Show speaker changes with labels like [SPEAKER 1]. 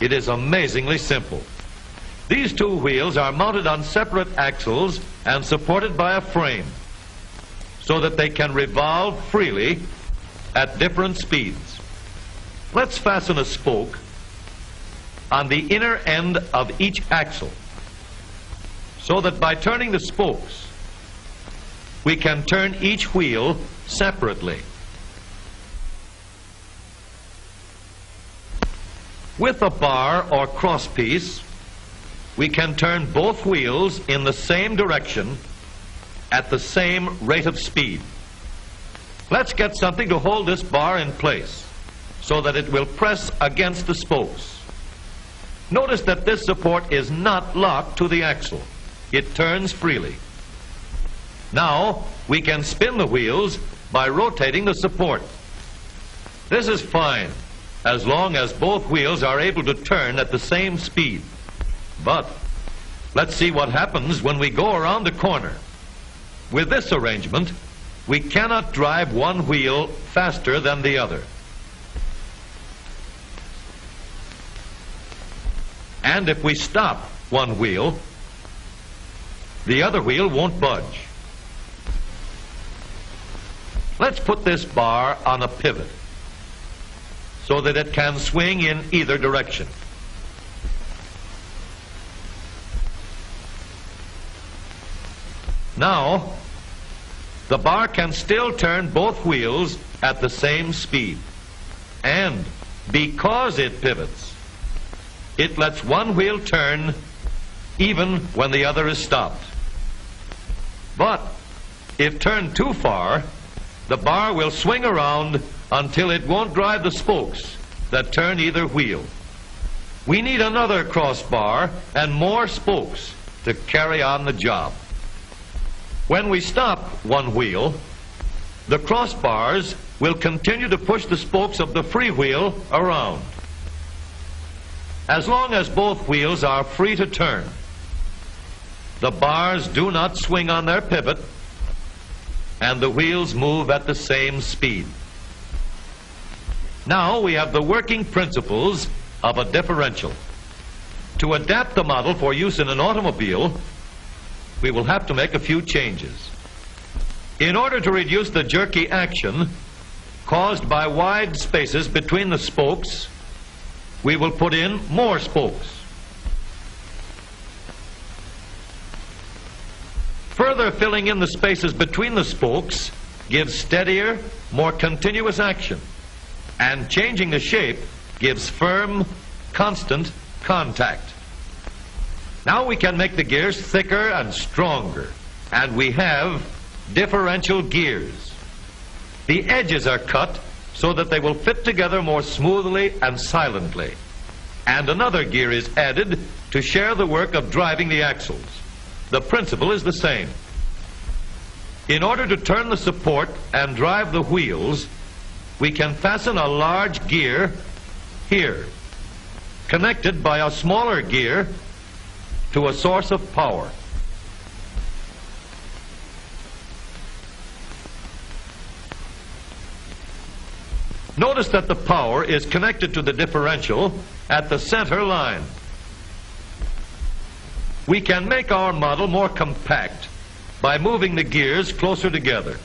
[SPEAKER 1] It is amazingly simple. These two wheels are mounted on separate axles and supported by a frame so that they can revolve freely at different speeds. Let's fasten a spoke on the inner end of each axle so that by turning the spokes, we can turn each wheel separately. With a bar or crosspiece, we can turn both wheels in the same direction at the same rate of speed. Let's get something to hold this bar in place so that it will press against the spokes. Notice that this support is not locked to the axle. It turns freely. Now we can spin the wheels by rotating the support. This is fine as long as both wheels are able to turn at the same speed. But let's see what happens when we go around the corner. With this arrangement, we cannot drive one wheel faster than the other. And if we stop one wheel, the other wheel won't budge. Let's put this bar on a pivot so that it can swing in either direction. Now, the bar can still turn both wheels at the same speed. And because it pivots, it lets one wheel turn even when the other is stopped. But if turned too far, the bar will swing around until it won't drive the spokes that turn either wheel. We need another crossbar and more spokes to carry on the job. When we stop one wheel, the crossbars will continue to push the spokes of the free wheel around. As long as both wheels are free to turn, the bars do not swing on their pivot and the wheels move at the same speed. Now we have the working principles of a differential. To adapt the model for use in an automobile, we will have to make a few changes. In order to reduce the jerky action caused by wide spaces between the spokes, we will put in more spokes. Further filling in the spaces between the spokes gives steadier, more continuous action, and changing the shape gives firm, constant contact. Now we can make the gears thicker and stronger, and we have differential gears. The edges are cut so that they will fit together more smoothly and silently, and another gear is added to share the work of driving the axles. The principle is the same. In order to turn the support and drive the wheels, we can fasten a large gear here, connected by a smaller gear to a source of power. Notice that the power is connected to the differential at the center line. We can make our model more compact by moving the gears closer together.